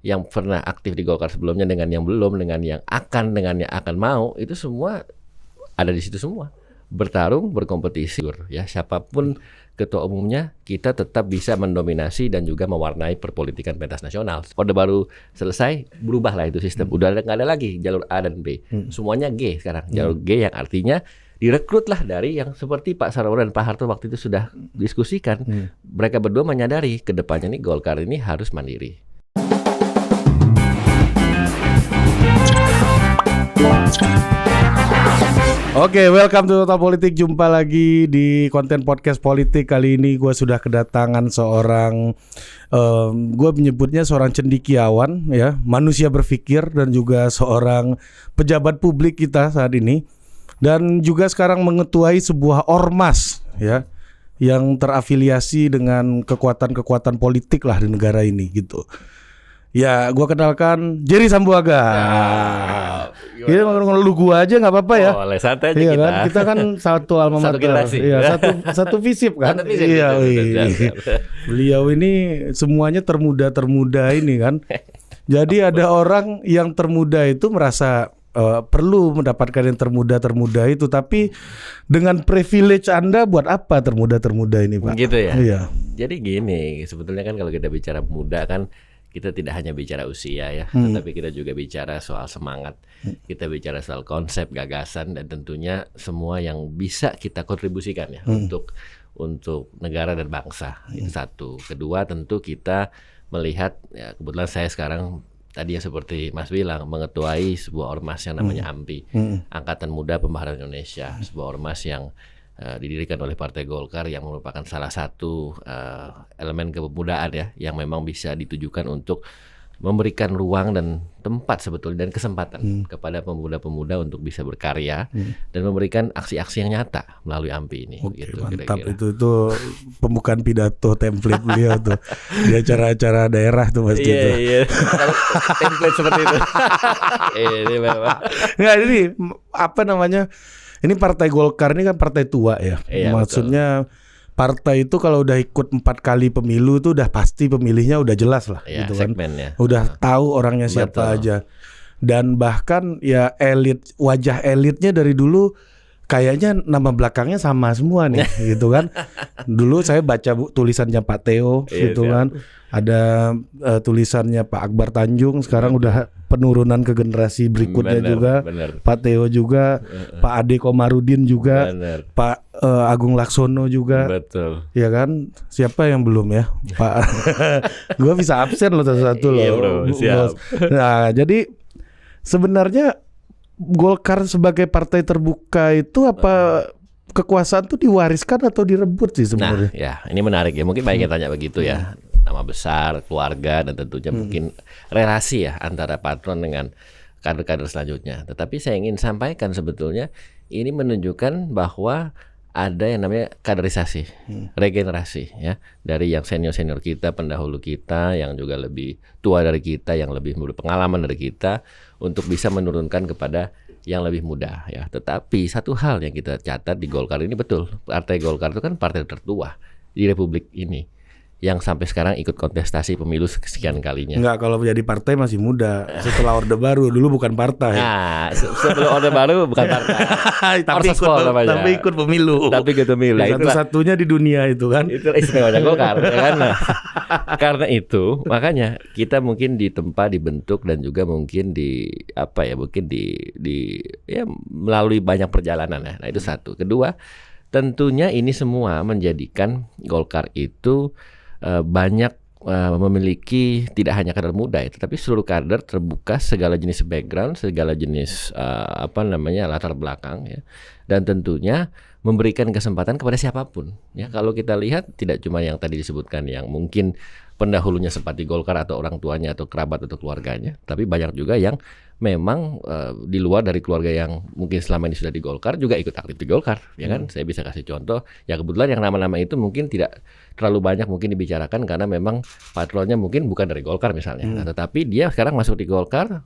yang pernah aktif di Golkar sebelumnya dengan yang belum, dengan yang akan mau, itu semua ada di situ semua. Bertarung, berkompetisi, ya siapapun ketua umumnya, kita tetap bisa mendominasi dan juga mewarnai perpolitikan pentas nasional. Orde Baru selesai, berubahlah itu sistem. Udah nggak ada lagi jalur A dan B, semuanya G sekarang. Jalur G yang artinya direkrutlah dari yang seperti Pak Sarwono dan Pak Harto waktu itu sudah diskusikan. Mereka berdua menyadari ke depannya nih Golkar ini harus mandiri. Oke, welcome to Total Politik. Jumpa lagi di konten podcast politik. Kali ini gue sudah kedatangan seorang, gue menyebutnya seorang cendekiawan, ya, manusia berpikir dan juga seorang pejabat publik kita saat ini, dan juga sekarang mengetuai sebuah ormas, ya, yang terafiliasi dengan kekuatan-kekuatan politik lah di negara ini, gitu. Ya, gue kenalkan Jerry Sambuaga. Kita ngomong lu gua aja nggak apa-apa ya. Boleh, santai aja iya kita. Kan? Kita kan satu alma mater. Satu generasi. Iya, satu visip kan. Iya, beliau ini semuanya termuda ini kan. Jadi ada orang yang termuda itu merasa perlu mendapatkan yang termuda itu, tapi dengan privilege Anda buat apa termuda ini, Pak? Gitu ya. Iya. Jadi gini, sebetulnya kan kalau kita bicara muda kan kita tidak hanya bicara usia ya, tetapi kita juga bicara soal semangat, kita bicara soal konsep, gagasan, dan tentunya semua yang bisa kita kontribusikan ya untuk negara dan bangsa. Itu satu. Kedua, tentu kita melihat, ya kebetulan saya sekarang tadi yang seperti Mas bilang mengetuai sebuah ormas yang namanya AMPI, Angkatan Muda Pembaharuan Indonesia, sebuah ormas yang didirikan oleh Partai Golkar yang merupakan salah satu elemen kepemudaan ya, yang memang bisa ditujukan untuk memberikan ruang dan tempat sebetulnya dan kesempatan kepada pemuda-pemuda untuk bisa berkarya dan memberikan aksi-aksi yang nyata melalui AMPI ini. Oke, gitu, mantap. kira-kira. Itu pembukaan pidato template beliau tuh di acara-acara daerah tuh Mas gitu. Iya. Template seperti itu. Ini memang. Nggak, ini apa namanya? Ini Partai Golkar ini kan partai tua ya. Iya, maksudnya partai itu kalau udah ikut 4 kali pemilu tuh udah pasti pemilihnya udah jelas lah, ya, gitu kan. segmennya. Udah tahu orangnya siapa aja. Dan bahkan ya wajah elitnya dari dulu kayaknya nama belakangnya sama semua nih, gitu kan. Dulu saya baca tulisannya Pak Theo, gitu kan. Ada tulisannya Pak Akbar Tanjung, sekarang udah penurunan ke generasi berikutnya juga. Pak Theo juga, Pak Ade Komarudin juga, Pak Agung Laksono juga. Betul. Ya kan? Siapa yang belum ya? Pak gua bisa absen loh satu-satu loh. Iya, bro, siap. Nah, jadi sebenarnya Golkar sebagai partai terbuka itu apa kekuasaan tuh diwariskan atau direbut sih sebenarnya? Nah, ya ini menarik ya. Mungkin banyak yang tanya begitu ya. Nama besar, keluarga, dan tentunya mungkin relasi ya antara patron dengan kader-kader selanjutnya. Tetapi saya ingin sampaikan sebetulnya ini menunjukkan bahwa ada yang namanya kaderisasi, regenerasi ya, dari yang senior-senior kita, pendahulu kita, yang juga lebih tua dari kita, yang lebih berpengalaman dari kita, untuk bisa menurunkan kepada yang lebih muda ya. Tetapi satu hal yang kita catat di Golkar ini, betul, Partai Golkar itu kan partai tertua di Republik ini, yang sampai sekarang ikut kontestasi pemilu sekian kalinya. Enggak, kalau jadi partai masih muda. Setelah Orde Baru, dulu bukan partai. Nah, sebelum Orde Baru bukan partai. tapi ikut pemilu. Tapi ikut pemilu. Satu-satunya di dunia itu kan. Itu istimewanya Golkar, ya kan? Nah, karena itu, makanya kita mungkin ditempa, dibentuk, dan juga mungkin melalui banyak perjalanan ya. Nah, itu satu. Kedua, tentunya ini semua menjadikan Golkar itu banyak memiliki tidak hanya kader muda ya, tetapi seluruh kader terbuka, segala jenis background, segala jenis latar belakang ya, dan tentunya memberikan kesempatan kepada siapapun ya. Kalau kita lihat tidak cuma yang tadi disebutkan yang mungkin pendahulunya sempat di Golkar atau orang tuanya atau kerabat atau keluarganya, tapi banyak juga yang memang di luar dari keluarga yang mungkin selama ini sudah di Golkar juga ikut aktif di Golkar, ya kan? Saya bisa kasih contoh, ya kebetulan yang nama-nama itu mungkin tidak terlalu banyak mungkin dibicarakan karena memang patronnya mungkin bukan dari Golkar misalnya. Nah, tetapi dia sekarang masuk di Golkar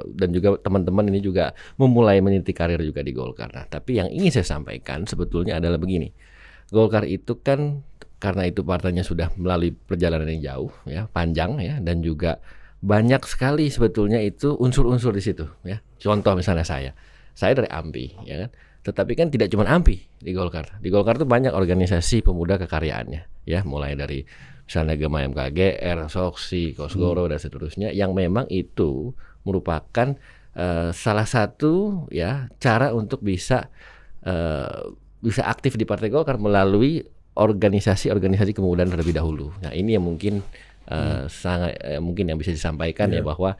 dan juga teman-teman ini juga memulai meniti karir juga di Golkar. Nah, tapi yang ingin saya sampaikan sebetulnya adalah begini, Golkar itu kan karena itu partainya sudah melalui perjalanan yang jauh, ya, panjang ya, dan juga banyak sekali sebetulnya itu unsur-unsur di situ ya. Contoh misalnya saya dari AMPI ya kan. Tetapi kan tidak cuma AMPI di Golkar. Di Golkar tuh banyak organisasi pemuda kekaryaannya ya, mulai dari misalnya Gema MKGR, Soksi, Kosgoro dan seterusnya yang memang itu merupakan salah satu ya cara untuk bisa aktif di Partai Golkar melalui organisasi kemudaan terlebih dahulu. Nah, ini yang mungkin sangat mungkin yang bisa disampaikan ya bahwa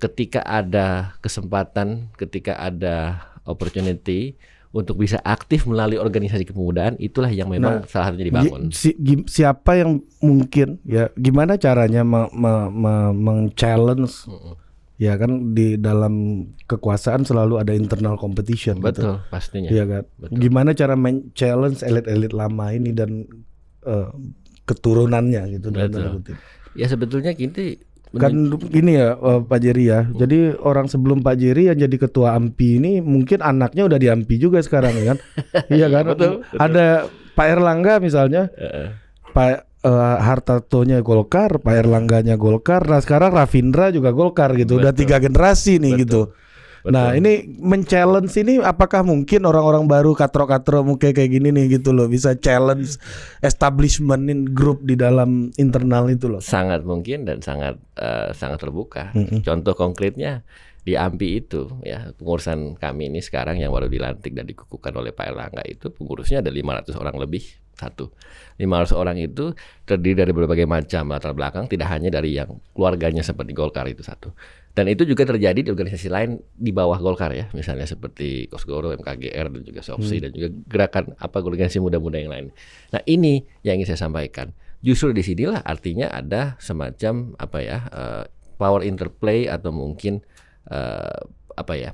ketika ada kesempatan, ketika ada opportunity untuk bisa aktif melalui organisasi kemudaan, itulah yang memang salah satunya dibangun. Siapa yang mungkin ya gimana caranya meng-challenge ya kan, di dalam kekuasaan selalu ada internal competition. Betul, gitu. pastinya. Iya kan. Betul. Gimana cara men-challenge elit-elit lama ini dan keturunannya gitu. Betul. Ya sebetulnya kita kan ini ya Pak Jerry ya. Jadi orang sebelum Pak Jerry yang jadi ketua AMPI ini mungkin anaknya udah di AMPI juga sekarang ya kan. Iya kan. Betul. Ada Pak Erlangga misalnya. Pak Hartartonya Golkar, Pak Erlangganya Golkar. Nah sekarang Rafindra juga Golkar gitu. Udah 3 generasi nih gitu. Betul. Nah ini men-challenge ini apakah mungkin orang-orang baru katro-katro mungkin kayak gini nih gitu loh bisa challenge establishment grup di dalam internal itu loh. Sangat mungkin dan sangat terbuka. Contoh konkretnya di AMPI itu ya, pengurusan kami ini sekarang yang baru dilantik dan dikukuhkan oleh Pak Erlangga itu pengurusnya ada 500 orang lebih. 500 orang itu terdiri dari berbagai macam latar belakang, tidak hanya dari yang keluarganya seperti Golkar itu satu. Dan itu juga terjadi di organisasi lain di bawah Golkar ya, misalnya seperti Kosgoro, MKGR dan juga Soksi dan juga gerakan organisasi muda-muda yang lain. Nah ini yang ingin saya sampaikan. Justru di sinilah artinya ada semacam power interplay atau mungkin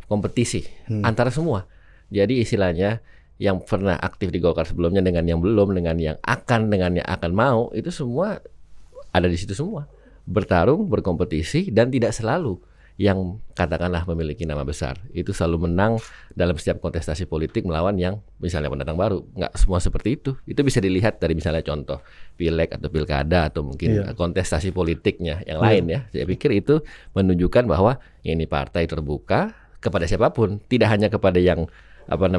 kompetisi antara semua. Jadi istilahnya yang pernah aktif di Golkar sebelumnya dengan yang belum, dengan yang akan mau, itu semua ada di situ semua. Bertarung, berkompetisi, dan tidak selalu yang katakanlah memiliki nama besar. Itu selalu menang dalam setiap kontestasi politik melawan yang misalnya pendatang baru. Nggak semua seperti itu. Itu bisa dilihat dari misalnya contoh pileg atau pilkada atau mungkin kontestasi politiknya yang lain ya. Saya pikir itu menunjukkan bahwa ini partai terbuka kepada siapapun, tidak hanya kepada yang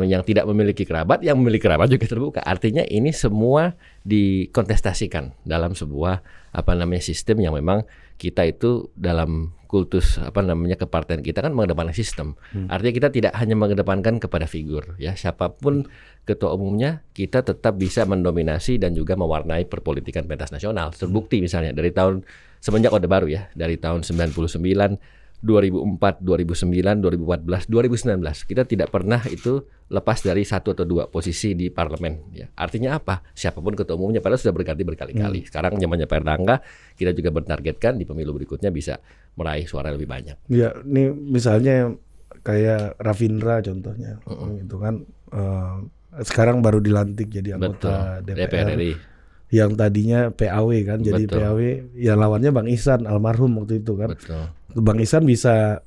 yang tidak memiliki kerabat, yang memiliki kerabat juga terbuka. Artinya ini semua dikontestasikan dalam sebuah sistem yang memang kita itu dalam kultus kepartaian kita kan mengedepankan sistem. Artinya kita tidak hanya mengedepankan kepada figur ya, siapapun ketua umumnya kita tetap bisa mendominasi dan juga mewarnai perpolitikan pentas nasional. Terbukti misalnya dari semenjak Orde Baru ya, dari tahun 99, 2004, 2009, 2014, 2019 kita tidak pernah itu lepas dari 1 atau 2 posisi di parlemen ya. Artinya apa? Siapapun ketua umumnya padahal sudah berganti berkali-kali. Sekarang zamannya Pak Erlangga, kita juga menargetkan di pemilu berikutnya bisa meraih suara lebih banyak. Ya, ini misalnya kayak Rafindra contohnya itu kan sekarang baru dilantik jadi anggota DPR RI. Yang tadinya PAW kan, jadi PAW ya lawannya Bang Ihsan almarhum waktu itu kan. Betul. Bang Ihsan bisa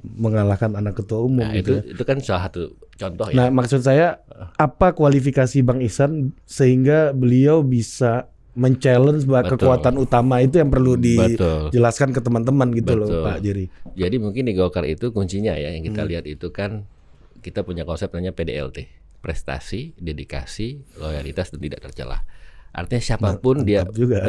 mengalahkan anak ketua umum. Nah, gitu itu kan salah satu contoh ya. Nah, maksud saya apa kualifikasi Bang Ihsan sehingga beliau bisa men-challenge kekuatan utama itu yang perlu dijelaskan ke teman-teman gitu loh Pak Jerry. Jadi mungkin di Golkar itu kuncinya ya yang kita lihat itu kan kita punya konsep namanya PDLT, prestasi, dedikasi, loyalitas dan tidak tercelah. Artinya siapapun dia juga.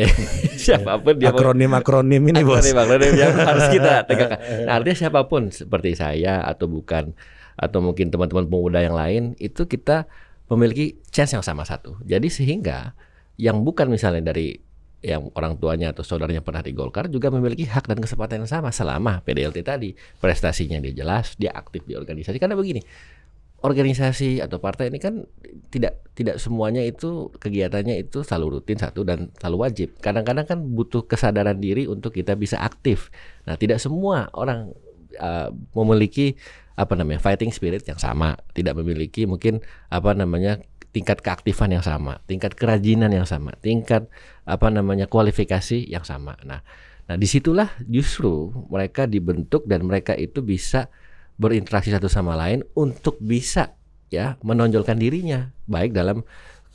Siapapun dia akronim ini bos. Akronim yang harus kita tegakkan. Nah, artinya siapapun seperti saya atau bukan atau mungkin teman-teman pemuda yang lain itu kita memiliki chance yang sama satu. Jadi sehingga yang bukan misalnya dari yang orang tuanya atau saudaranya pernah di Golkar juga memiliki hak dan kesempatan yang sama selama PDLT tadi prestasinya dia jelas, dia aktif di organisasi. Karena begini, organisasi atau partai ini kan tidak semuanya itu kegiatannya itu selalu rutin satu dan selalu wajib. Kadang-kadang kan butuh kesadaran diri untuk kita bisa aktif. Nah, tidak semua orang memiliki fighting spirit yang sama, tidak memiliki mungkin tingkat keaktifan yang sama, tingkat kerajinan yang sama, tingkat kualifikasi yang sama. Nah, disitulah justru mereka dibentuk dan mereka itu bisa berinteraksi satu sama lain untuk bisa ya menonjolkan dirinya baik dalam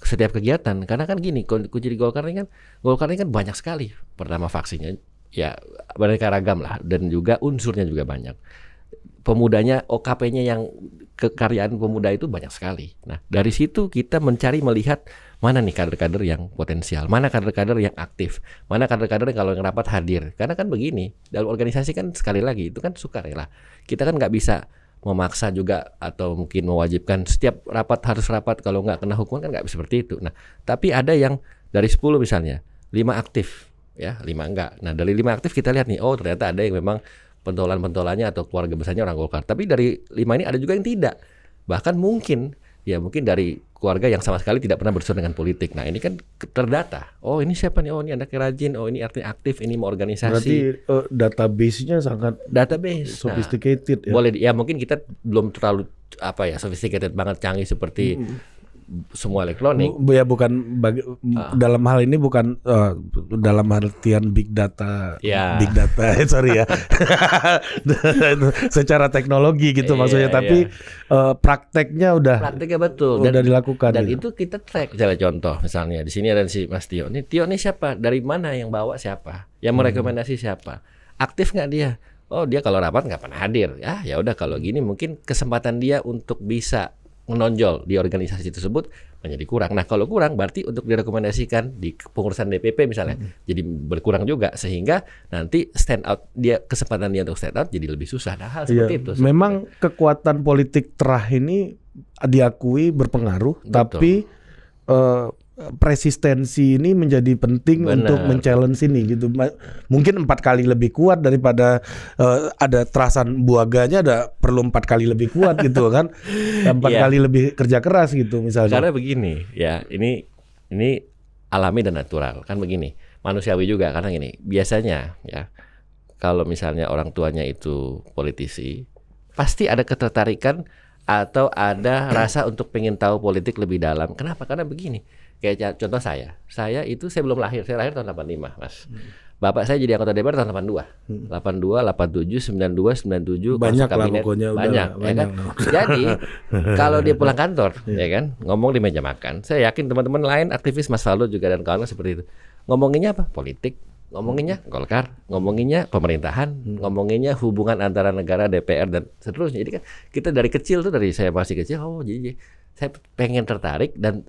setiap kegiatan. Karena kan gini, kunci di Golkar ini kan banyak sekali. Pertama faksinya ya beraneka ragam lah, dan juga unsurnya juga banyak. Pemudanya, OKP-nya yang kekaryaan pemuda itu banyak sekali. Nah, dari situ kita mencari melihat mana nih kader-kader yang potensial, mana kader-kader yang aktif, mana kader-kader yang kalau yang rapat hadir. Karena kan begini, dalam organisasi kan sekali lagi itu kan sukarela. Kita kan nggak bisa memaksa juga atau mungkin mewajibkan setiap rapat harus rapat, kalau nggak kena hukuman kan nggak bisa seperti itu. Nah, tapi ada yang dari 10 misalnya 5 aktif, ya 5 enggak. Nah, dari 5 aktif kita lihat nih, oh ternyata ada yang memang pentolan-pentolannya atau keluarga besarnya orang Golkar. Tapi dari 5 ini ada juga yang tidak. Bahkan mungkin dari keluarga yang sama sekali tidak pernah berurusan dengan politik. Nah, ini kan terdata. Oh, ini siapa nih? Oh, ini anaknya rajin. Oh, ini artinya aktif. Ini mau organisasi. Berarti database-nya sangat sophisticated. Nah, boleh ya, mungkin kita belum terlalu sophisticated banget, canggih seperti semua elektronik. Ya bukan dalam hal ini bukan dalam artian big data, big data, sorry ya, secara teknologi gitu maksudnya, tapi prakteknya betul, udah dilakukan. Dan itu kita track. Misalnya di sini ada si Mas Tio. Tio ini siapa? Dari mana yang bawa siapa? Yang merekomendasi siapa? Aktif nggak dia? Oh, dia kalau rapat nggak pernah hadir. Ya udah, kalau gini mungkin kesempatan dia untuk bisa menonjol di organisasi tersebut menjadi kurang. Nah, kalau kurang berarti untuk direkomendasikan di pengurusan DPP misalnya jadi berkurang juga, sehingga nanti kesempatan dia untuk stand out jadi lebih susah. Nah, hal seperti itu. Memang kekuatan politik terah ini diakui berpengaruh. Betul. Tapi persistensi ini menjadi penting. Benar. Untuk men-challenge ini gitu. Mungkin 4 kali lebih kuat daripada ada terasan buaganya, perlu 4 kali lebih kuat gitu kan. 4 kali lebih kerja keras gitu misalnya. Karena begini ya, ini alami dan natural kan, begini, manusiawi juga. Karena gini, biasanya ya kalau misalnya orang tuanya itu politisi, pasti ada ketertarikan atau ada rasa untuk pengen tahu politik lebih dalam. Kenapa? Karena begini. Kayak contoh saya belum lahir, saya lahir tahun 85, Mas. Bapak saya jadi anggota DPR tahun 82, 87, 92, 97. Banyak lah pokoknya. Banyak. Ya kan? Jadi kalau dia pulang kantor, ya kan, ngomong di meja makan, saya yakin teman-teman lain aktivis, Mas Faldo juga dan kawan seperti itu. Ngomonginnya apa? Politik. Ngomonginnya Golkar, ngomonginnya pemerintahan, ngomonginnya hubungan antara negara, DPR dan seterusnya. Jadi kan kita dari kecil tuh, dari saya masih kecil, jadi saya pengen tertarik dan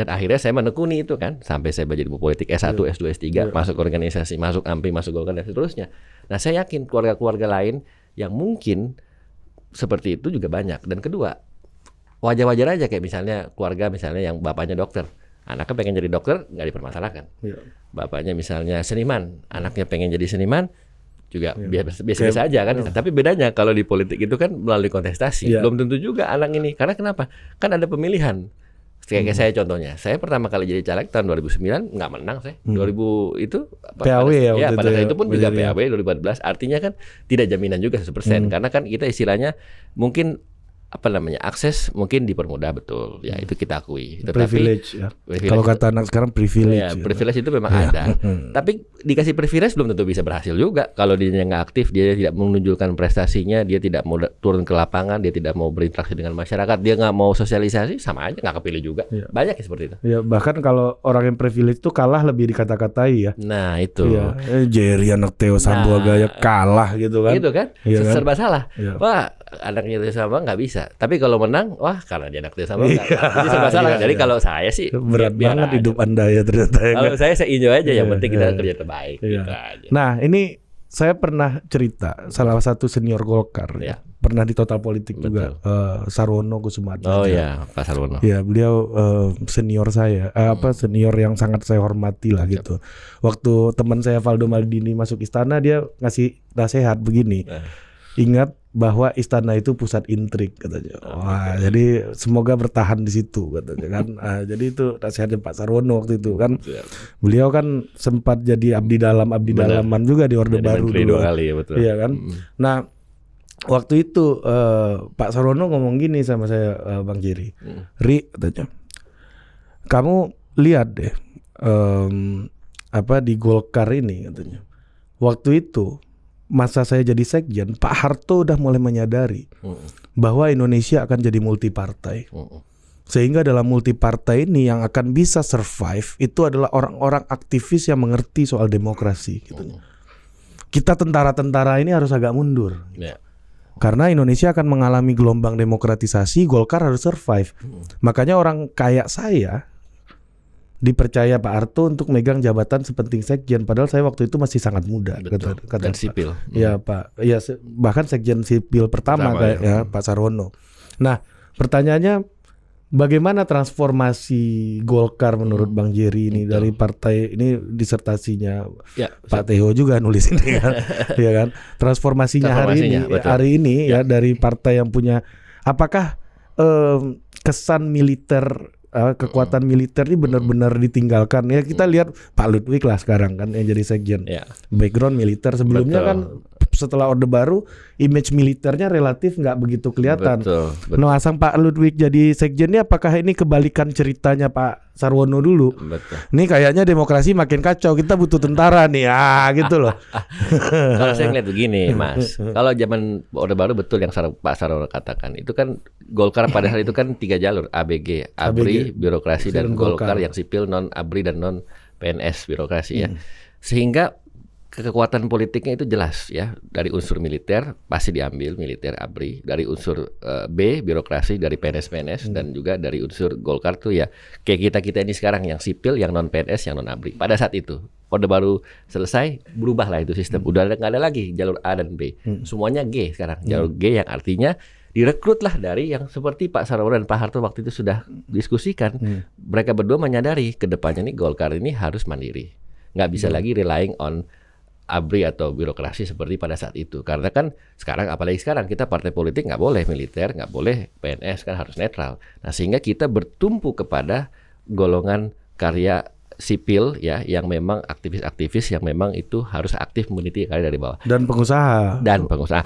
akhirnya saya menekuni itu kan, sampai saya belajar politik S1, S2, S3, masuk organisasi, masuk AMPI, masuk Golkar dan seterusnya. Nah, saya yakin keluarga-keluarga lain yang mungkin seperti itu juga banyak. Dan kedua, wajar-wajar aja kayak misalnya keluarga misalnya yang bapaknya dokter, anaknya pengen jadi dokter, nggak dipermasalahkan. Bapaknya misalnya seniman, anaknya pengen jadi seniman, juga biasa-biasa aja kan. Tapi bedanya kalau di politik itu kan melalui kontestasi. Belum tentu juga anak ini. Karena kenapa? Kan ada pemilihan. Kayak saya contohnya, saya pertama kali jadi caleg tahun 2009 nggak menang saya. 2000 itu PAW pada saat itu pun juga PAW 2014. Artinya kan tidak jaminan juga 100%. Karena kan kita istilahnya mungkin akses mungkin dipermudah, betul ya, itu kita akui. Privilege ya. Kalau kata anak sekarang privilege. Ya, privilege itu memang ada. Tapi dikasih privilege belum tentu bisa berhasil juga. Kalau dia nggak aktif, dia tidak menunjukkan prestasinya, dia tidak mau turun ke lapangan, dia tidak mau berinteraksi dengan masyarakat, dia nggak mau sosialisasi, sama aja nggak kepilih juga. Banyak yang seperti itu. Ya, bahkan kalau orang yang privilege itu kalah lebih dikata-katai ya. Nah itu. Jerry anak Theo Sambuagaya kalah gitu kan. Gitu kan. Serba salah. Wah, anaknya Theo Sambuaga nggak bisa. Tapi kalau menang, wah karena dia anak Theo Sambuaga. Jadi serba salah. Jadi kalau saya sih berat banget hidup Anda ya ternyata. Kalau saya enjoy aja, yang penting kita kerja terbaik. Gitu aja. Nah, ini saya pernah cerita salah satu senior Golkar pernah di Total Politik. Betul. Juga Sarwono Kusuma. Oh ya, Pak Sarwono. Ya, beliau senior saya, senior yang sangat saya hormati lah gitu. Waktu teman saya Valdo Maldini masuk istana, dia ngasih nasihat begini. Ingat bahwa istana itu pusat intrik katanya. Wah, jadi semoga bertahan di situ katanya kan. Jadi itu nasihatnya Pak Sarwono waktu itu kan. Beliau kan sempat jadi abdi dalaman juga di Orde Baru dulu. 2 kali ya, betul. Iya kan. Nah, waktu itu Pak Sarwono ngomong gini sama saya, Bang Jerry. Ri katanya, kamu lihat deh di Golkar ini katanya. Waktu itu masa saya jadi sekjen, Pak Harto udah mulai menyadari bahwa Indonesia akan jadi multi partai. Sehingga dalam multi partai ini yang akan bisa survive itu adalah orang-orang aktivis yang mengerti soal demokrasi gitu. Kita tentara-tentara ini harus agak mundur. Ya. Karena Indonesia akan mengalami gelombang demokratisasi, Golkar harus survive. Makanya orang kayak saya dipercaya Pak Harto untuk megang jabatan sepenting sekjen, padahal saya waktu itu masih sangat muda. Betul. Kata Dan sipil. Ya Pak, ya bahkan sekjen sipil pertama kayak ya Pak Sarwono. Nah, pertanyaannya bagaimana transformasi Golkar menurut Bang Jerry ini dari partai ini disertasinya Pak Theo juga nulis ini kan, ya kan? Transformasinya hari ini ya dari partai yang punya apakah kesan militer kekuatan militer ini benar-benar ditinggalkan ya kita lihat Pak Ludwig lah sekarang kan yang jadi sekjen background militer sebelumnya kan setelah Orde Baru image militernya relatif nggak begitu kelihatan. Nah, asang Pak Ludwig jadi sekjen ini apakah ini kebalikan ceritanya Pak Sarwono dulu? Ini kayaknya demokrasi makin kacau, kita butuh tentara nih gitu loh. Kalau saya ngeliat begini Mas, kalau zaman Orde Baru betul yang Pak Sarwono katakan itu kan Golkar pada saat itu kan 3 jalur ABG, ABRI, birokrasi dan Golkar yang sipil, non ABRI dan non PNS birokrasi ya. Sehingga kekuatan politiknya itu jelas ya, dari unsur militer pasti diambil militer ABRI, dari unsur B birokrasi dari PNS dan juga dari unsur Golkar tuh ya kayak kita ini sekarang yang sipil, yang non PNS, yang non ABRI. Pada saat itu Orde Baru selesai, berubahlah itu sistem. Udah nggak ada lagi jalur A dan B, semuanya G sekarang. Jalur G yang artinya direkrutlah dari yang seperti Pak Sarwono dan Pak Harto waktu itu sudah diskusikan. Mereka berdua menyadari kedepannya nih Golkar ini harus mandiri, nggak bisa lagi relying on ABRI atau birokrasi seperti pada saat itu. Karena kan sekarang, apalagi sekarang kita partai politik nggak boleh militer, nggak boleh PNS, kan harus netral. Nah sehingga kita bertumpu kepada golongan karya sipil ya, yang memang aktivis-aktivis yang memang itu harus aktif meneliti karya dari bawah. Dan pengusaha.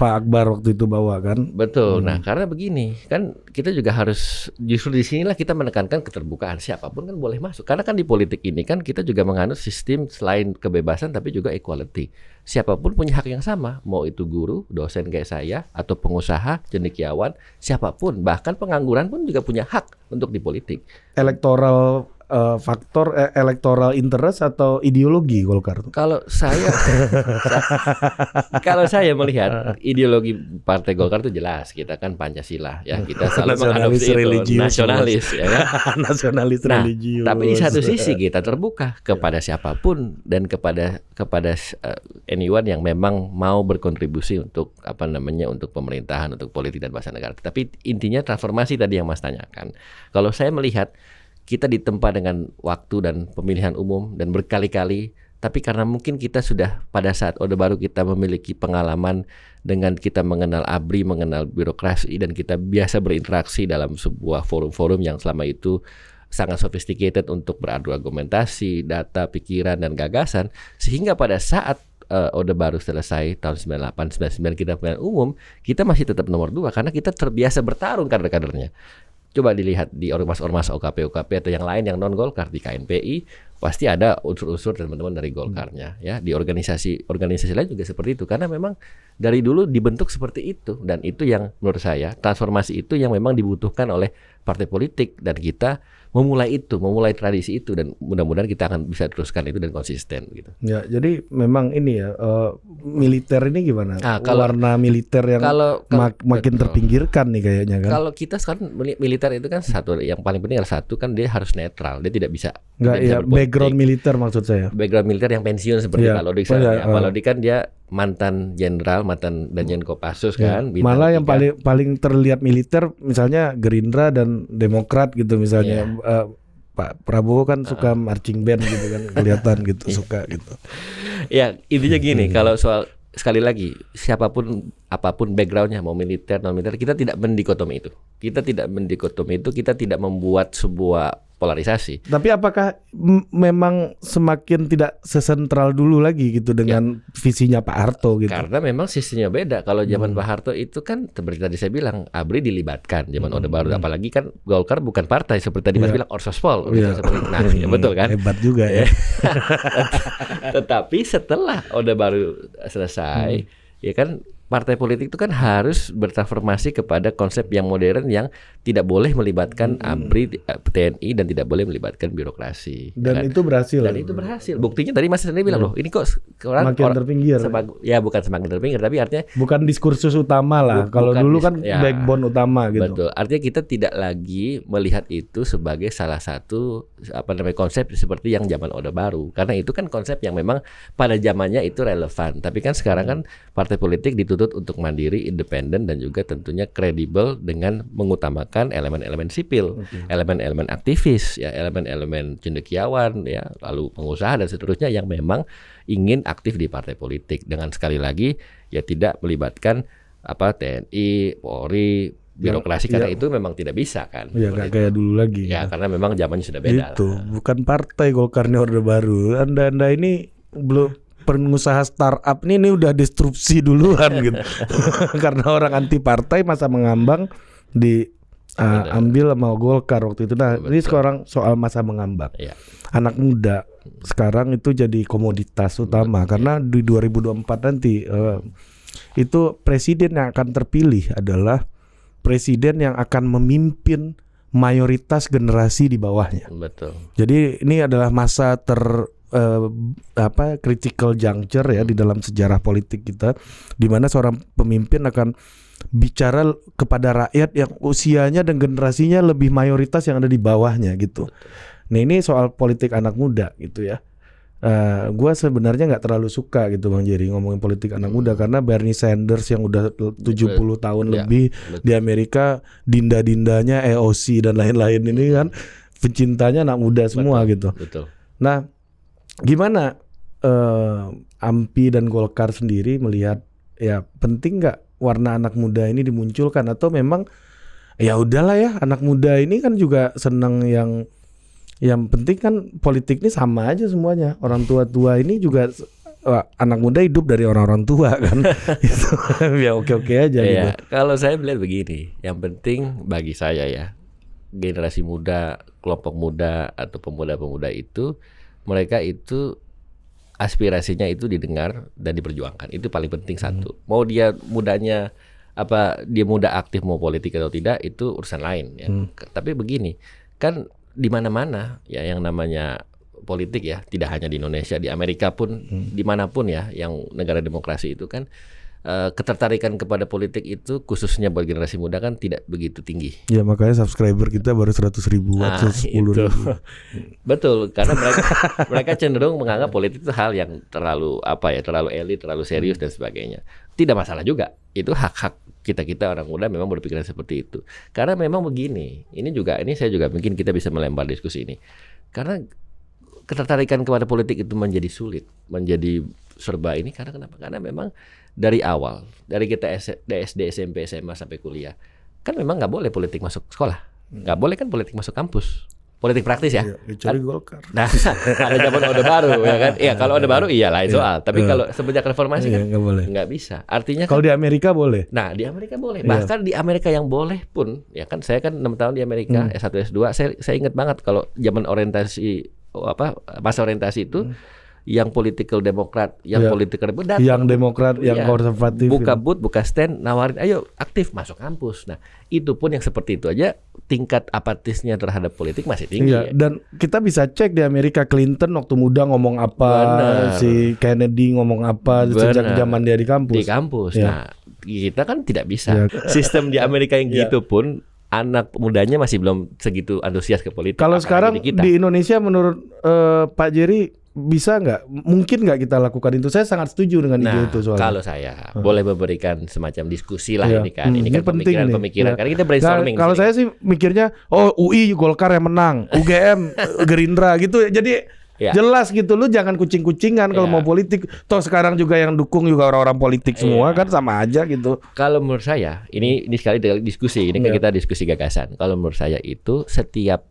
Pak Akbar waktu itu bawa kan. Betul. Nah karena begini kan kita juga harus, justru di sinilah kita menekankan keterbukaan, siapapun kan boleh masuk. Karena kan di politik ini kan kita juga menganut sistem selain kebebasan tapi juga equality. Siapapun punya hak yang sama, mau itu guru, dosen kayak saya, atau pengusaha, cendekiawan, siapapun, bahkan pengangguran pun juga punya hak untuk di politik. Elektoral faktor electoral interest atau ideologi Golkar? Kalau saya melihat ideologi Partai Golkar itu jelas, kita kan Pancasila ya, kita selalu mengadopsi itu nasionalis ya kan? Nasionalis religius. Tapi di satu sisi kita terbuka kepada siapapun dan kepada anyone yang memang mau berkontribusi untuk untuk pemerintahan, untuk politik dan bangsa negara. Tapi intinya transformasi tadi yang Mas tanyakan. Kalau saya melihat kita ditempa dengan waktu dan pemilihan umum dan berkali-kali, tapi karena mungkin kita sudah pada saat Orde Baru kita memiliki pengalaman dengan kita mengenal ABRI, mengenal birokrasi, dan kita biasa berinteraksi dalam sebuah forum-forum yang selama itu sangat sophisticated untuk beradu argumentasi, data, pikiran, dan gagasan, sehingga pada saat Orde Baru selesai tahun 98, 99 kita pemilihan umum, kita masih tetap nomor 2 karena kita terbiasa bertarung kader-kadernya. Coba dilihat di ormas-ormas OKP atau yang lain yang non Golkar, di KNPI pasti ada unsur-unsur teman-teman dari Golkarnya ya. Di organisasi lain juga seperti itu karena memang dari dulu dibentuk seperti itu, dan itu yang menurut saya transformasi itu yang memang dibutuhkan oleh partai politik, dan kita memulai tradisi itu, dan mudah-mudahan kita akan bisa teruskan itu dan konsisten gitu. Ya, jadi memang ini ya militer ini gimana? Warna militer yang makin terpinggirkan nih kayaknya kan. Kalau kita sekarang militer itu kan satu yang paling penting adalah satu kan dia harus netral, dia tidak bisa background militer maksud saya. Background militer yang pensiun seperti Pak Lodi Pak Lodi kan dia mantan jenderal, mantan Danjen Kopassus kan. Malah yang paling terlihat militer misalnya Gerindra dan Demokrat gitu misalnya. Pak Prabowo kan suka marching band gitu kan, kelihatan gitu suka gitu. Ya intinya gini, kalau soal sekali lagi siapapun apapun backgroundnya, mau militer non militer, kita tidak mendikotomi itu. Kita tidak membuat sebuah polarisasi. Tapi apakah memang semakin tidak sesentral dulu lagi gitu dengan visinya Pak Harto gitu? Karena memang sistemnya beda. Kalau zaman Pak Harto itu kan seperti tadi saya bilang, ABRI dilibatkan zaman Orde Baru, apalagi kan Golkar bukan partai seperti tadi Mas bilang Orsospol. Nah, ya betul kan? Hebat juga ya. Tetapi setelah Orde Baru selesai, ya kan partai politik itu kan harus bertransformasi kepada konsep yang modern yang tidak boleh melibatkan ABRI, TNI dan tidak boleh melibatkan birokrasi. Dan itu berhasil. Dan itu berhasil. Buktinya tadi Mas sendiri bilang loh, ini kok orang terpinggir. Ya bukan semakin terpinggir, tapi artinya bukan diskursus utama lah. Kalau dulu kan backbone utama gitu. Betul. Artinya kita tidak lagi melihat itu sebagai salah satu konsep seperti yang zaman Orde Baru. Karena itu kan konsep yang memang pada zamannya itu relevan. Tapi kan sekarang kan partai politik dituntut untuk mandiri, independen dan juga tentunya kredibel dengan mengutamakan elemen-elemen sipil, elemen-elemen aktivis, ya, elemen-elemen cendekiawan, ya, lalu pengusaha dan seterusnya yang memang ingin aktif di partai politik dengan sekali lagi ya tidak melibatkan TNI, Polri, birokrasi karena itu memang tidak bisa kan. Ya nggak kayak dulu lagi. Ya karena memang zamannya sudah beda. Itu bukan partai Golkar ini Orde Baru. Anda ini belum pengusaha startup ini udah disrupsi duluan gitu. Karena orang anti partai masa mengambang diambil sama Golkar waktu itu. Nah, ini sekarang soal masa mengambang. Ya. Anak muda sekarang itu jadi komoditas utama karena di 2024 nanti itu presiden yang akan terpilih adalah presiden yang akan memimpin mayoritas generasi di bawahnya. Betul. Jadi ini adalah masa critical juncture ya di dalam sejarah politik kita, di mana seorang pemimpin akan bicara kepada rakyat yang usianya dan generasinya lebih mayoritas yang ada di bawahnya gitu. Nah ini soal politik anak muda gitu ya. Gua sebenarnya nggak terlalu suka gitu Bang Jerry ngomongin politik anak muda karena Bernie Sanders yang udah 70 tahun lebih di Amerika, dinda-dindanya AOC dan lain-lain ini kan pencintanya anak muda semua gitu. Betul. Nah, gimana AMPI dan Golkar sendiri melihat ya penting nggak warna anak muda ini dimunculkan atau memang ya udahlah ya anak muda ini kan juga senang yang penting kan politik ini sama aja semuanya, orang tua-tua ini juga anak muda hidup dari orang-orang tua kan. Itu ya oke-oke aja gitu. Kalau saya melihat begini, yang penting bagi saya ya generasi muda, kelompok muda atau pemuda-pemuda itu mereka itu aspirasinya itu didengar dan diperjuangkan. Itu paling penting satu. Mau dia mudanya dia muda aktif mau politik atau tidak itu urusan lain ya. Tapi begini, kan di mana-mana ya yang namanya politik ya, tidak hanya di Indonesia, di Amerika pun dimanapun ya yang negara demokrasi itu kan ketertarikan kepada politik itu khususnya bagi generasi muda kan tidak begitu tinggi. Ya makanya subscriber kita baru 100.000, 110.000. Betul, karena mereka cenderung menganggap politik itu hal yang terlalu terlalu elit, terlalu serius dan sebagainya. Tidak masalah juga, itu hak-hak kita orang muda memang berpikiran seperti itu. Karena memang begini, ini saya juga mungkin kita bisa melempar diskusi ini. Karena ketertarikan kepada politik itu menjadi sulit, menjadi serba ini karena kenapa? Karena memang dari awal, dari kita SD, SMP, SMA sampai kuliah, kan memang nggak boleh politik masuk sekolah, nggak boleh kan politik masuk kampus, politik praktis ya. Kecuali Golkar. Nah, ada zaman Orde Baru ya kan? Iya, kalau Orde Baru iya lain soal. Tapi kalau semenjak reformasi kan nggak bisa. Artinya kalau di Amerika boleh. Nah, di Amerika boleh. Bahkan di Amerika yang boleh pun, ya kan saya kan 6 tahun di Amerika, S1 S2, saya ingat banget kalau zaman orientasi masa orientasi itu. Yang political demokrat, yang political datang, yang demokrat, yang konservatif, buka booth, buka stand, nawarin, ayo aktif masuk kampus. Nah, itu pun yang seperti itu aja tingkat apatisnya terhadap politik masih tinggi. Ya. Dan kita bisa cek di Amerika Clinton waktu muda ngomong apa, si Kennedy ngomong apa sejak zaman dia di kampus. Di kampus. Ya. Nah, kita kan tidak bisa. Sistem di Amerika yang gitu pun. Anak mudanya masih belum segitu antusias ke politik. Kalau sekarang di Indonesia menurut Pak Jerry bisa nggak? Mungkin nggak kita lakukan itu? Saya sangat setuju dengan ide itu soalnya. Kalau saya boleh memberikan semacam diskusi lah ini kan. Ini kan pemikiran-pemikiran. Karena kita brainstorming. Kalau saya sih mikirnya, UI Golkar yang menang, UGM Gerindra gitu. Jadi jelas gitu, lu jangan kucing-kucingan kalau mau politik. Toh sekarang juga yang dukung juga orang-orang politik semua kan sama aja gitu. Kalau menurut saya, ini sekali diskusi, ini kan kita diskusi gagasan. Kalau menurut saya itu setiap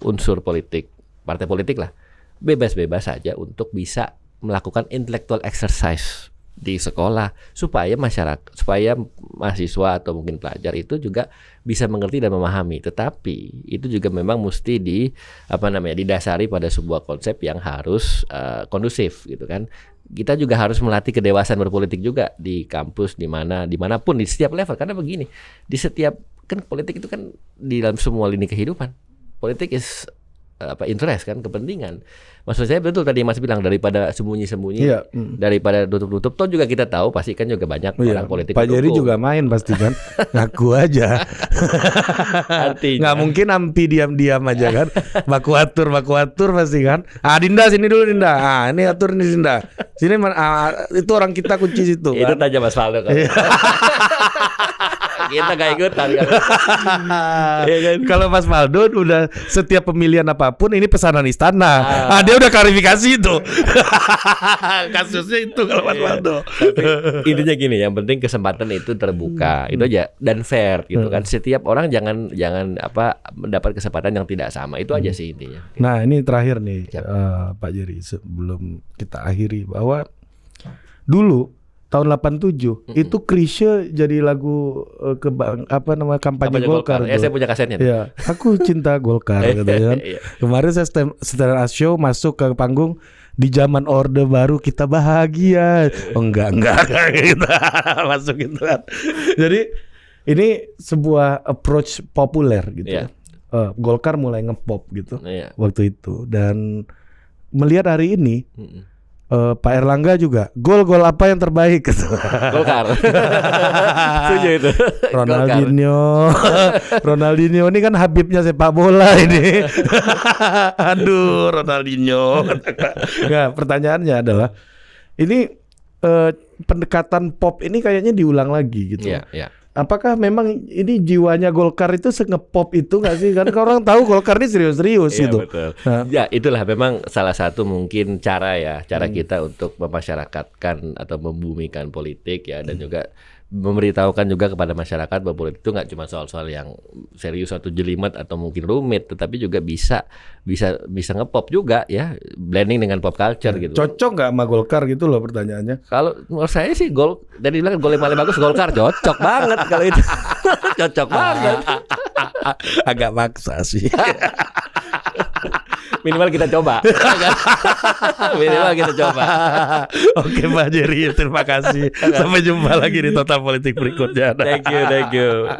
unsur politik, partai politik lah, bebas-bebas saja untuk bisa melakukan intellectual exercise di sekolah supaya mahasiswa atau mungkin pelajar itu juga bisa mengerti dan memahami. Tetapi itu juga memang mesti didasari pada sebuah konsep yang harus kondusif gitu kan. kita juga harus melatih kedewasaan berpolitik juga di kampus, dimanapun, di setiap level. Karena begini, di setiap kan politik itu kan di dalam semua lini kehidupan. Politik is interest kan, kepentingan. Maksud saya betul tadi Mas bilang, daripada sembunyi-sembunyi, daripada tutup-tutup. Toh juga kita tahu pasti kan juga banyak orang politik. Pak Jerry juga main pasti kan, ngaku aja. Nggak mungkin ampi diam-diam aja kan. Baku atur pasti kan. Dinda sini dulu Dinda. Ini atur ini Dinda. Sini itu orang kita kunci situ. Itu kan? aja Mas Faldo kan. Kita gak ikutan kan. Ya kan? Kalau Mas Faldo udah setiap pemilihan apapun ini pesanan istana. Dia udah klarifikasi itu. Kasusnya itu kalau Mas Faldo. Tapi intinya gini, yang penting kesempatan itu terbuka. Itu aja, dan fair gitu kan. Setiap orang jangan mendapat kesempatan yang tidak sama. Itu aja sih intinya. Nah, ini terakhir nih Pak Jerry, sebelum kita akhiri, bahwa dulu tahun 87 itu Chrisye jadi lagu kampanye Golkar. Saya punya kasetnya. Ya, aku cinta Golkar katanya kan. Kemarin saya stand up show masuk ke panggung, di zaman Orde Baru kita bahagia. Enggak kita masuk itu kan. Jadi ini sebuah approach populer gitu. Golkar mulai ngepop gitu waktu itu, dan melihat hari ini Pak Erlangga juga gol apa yang terbaik gitu. Golkar. Setuju itu. Ronaldinho ini kan Habibnya sepak bola ini. Aduh, Ronaldinho. Nah, pertanyaannya adalah ini pendekatan pop ini kayaknya diulang lagi gitu. Iya. Apakah memang ini jiwanya Golkar itu sengepop itu nggak sih? Kan orang tahu Golkar ini serius-serius gitu. Betul. Ya, itulah memang salah satu mungkin cara kita untuk memasyarakatkan atau membumikan politik ya, dan juga memberitahukan juga kepada masyarakat bahwa politik itu nggak cuma soal-soal yang serius atau jelimet atau mungkin rumit, tetapi juga bisa ngepop juga ya, blending dengan pop culture gitu. Cocok nggak sama Golkar gitu loh pertanyaannya? Kalau menurut saya sih dari bilang gol yang paling bagus Golkar, cocok banget kalau itu. Cocok banget. Agak maksa sih. Minimal kita coba. Oke Pak Jerry, terima kasih. Sampai jumpa lagi di Total Politik berikutnya. Thank you.